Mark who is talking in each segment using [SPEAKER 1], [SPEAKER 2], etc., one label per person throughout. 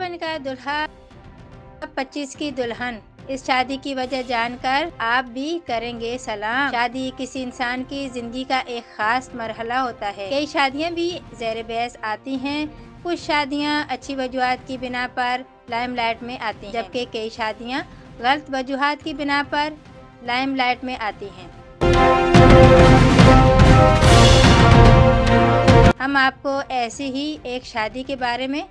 [SPEAKER 1] 55 का दूल्हा 25 की दुल्हन। इस शादी की वजह जानकर आप भी करेंगे सलाम। शादी किसी इंसान की जिंदगी का एक खास मरहला होता है। कई शादियां भी ज़ेर बहस आती हैं। कुछ शादियां अच्छी वजूहात की बिना पर लाइमलाइट में आती हैं, जबकि कई शादियां गलत वजूहात की बिना पर लाइमलाइट में आती हैं। हम आपको ऐसी ही एक शादी के बारे में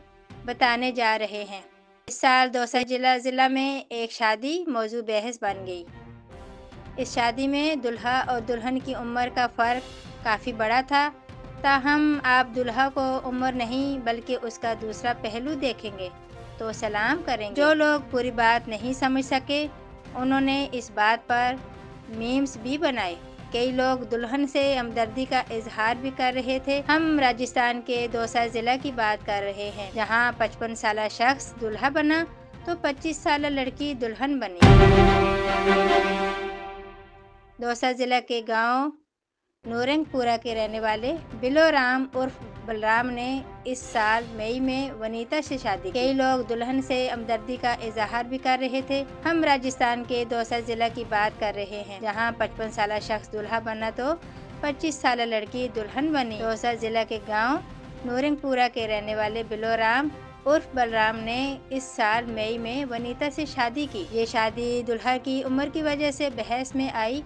[SPEAKER 1] बताने जा रहे हैं। इस साल दौसा जिला में एक शादी मौजू बहस बन गई। इस शादी में दुल्हा और दुल्हन की उम्र का फ़र्क काफ़ी बड़ा था। ताहम आप दुल्हा को उम्र नहीं बल्कि उसका दूसरा पहलू देखेंगे तो सलाम करेंगे। जो लोग पूरी बात नहीं समझ सके उन्होंने इस बात पर मीम्स भी बनाए। कई लोग दुल्हन से हमदर्दी का इजहार भी कर रहे थे। हम राजस्थान के दौसा जिला की बात कर रहे हैं, जहां 55 साल शख्स दुल्हा बना तो 25 साल लड़की दुल्हन बनी। दौसा जिला के गांव नूरंगपुरा के रहने वाले बिलोराम उर्फ बलराम ने इस साल मई में वनीता से शादी की। कई लोग दुल्हन से हमदर्दी का इजहार भी कर रहे थे। हम राजस्थान के दौसा जिला की बात कर रहे हैं, जहां 55 साल शख्स दुल्हा बना तो 25 साल लड़की दुल्हन बनी। दौसा जिला के गांव नूरंगपुरा के रहने वाले बिलोराम उर्फ बलराम ने इस साल मई में वनीता से शादी की। ये शादी दुल्हा की उम्र की वजह से बहस में आई,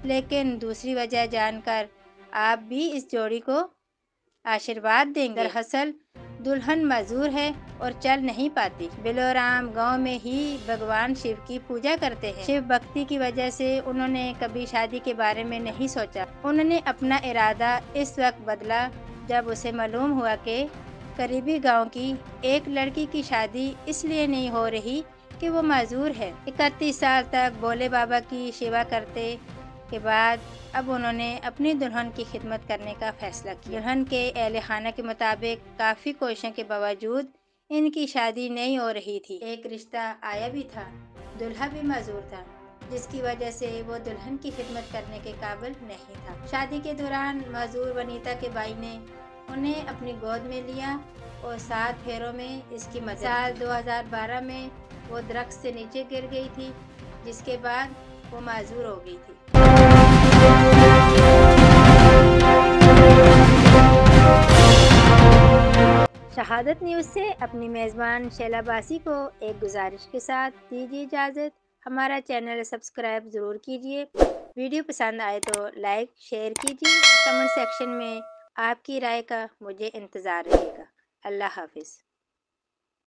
[SPEAKER 1] लेकिन दूसरी वजह जानकर आप भी इस जोड़ी को आशीर्वाद देंगे। दरअसल दुल्हन मजूर है और चल नहीं पाती। बिलोराम गांव में ही भगवान शिव की पूजा करते हैं। शिव भक्ति की वजह से उन्होंने कभी शादी के बारे में नहीं सोचा। उन्होंने अपना इरादा इस वक्त बदला जब उसे मालूम हुआ कि करीबी गांव की एक लड़की की शादी इसलिए नहीं हो रही कि वो माजूर है। 31 साल तक भोले बाबा की सेवा करते के बाद अब उन्होंने अपनी दुल्हन की खिदमत करने का फैसला किया। दुल्हन के अहले खाना के मुताबिक काफ़ी कोशिशों के बावजूद इनकी शादी नहीं हो रही थी। एक रिश्ता आया भी था, दुल्हा भी माजूर था, जिसकी वजह से वो दुल्हन की खिदमत करने के काबिल नहीं था। शादी के दौरान माजूर वनीता के भाई ने उन्हें अपनी गोद में लिया और 7 फेरों में इसकी मदद। साल 2012 में वो दरख्त से नीचे गिर गई थी, जिसके बाद वो माजूर हो गई थी। शहादत न्यूज़ से अपनी मेज़बान शैला बासी को एक गुजारिश के साथ दीजिए इजाज़त। हमारा चैनल सब्सक्राइब ज़रूर कीजिए। वीडियो पसंद आए तो लाइक शेयर कीजिए। कमेंट सेक्शन में आपकी राय का मुझे इंतज़ार रहेगा। अल्लाह हाफिज़।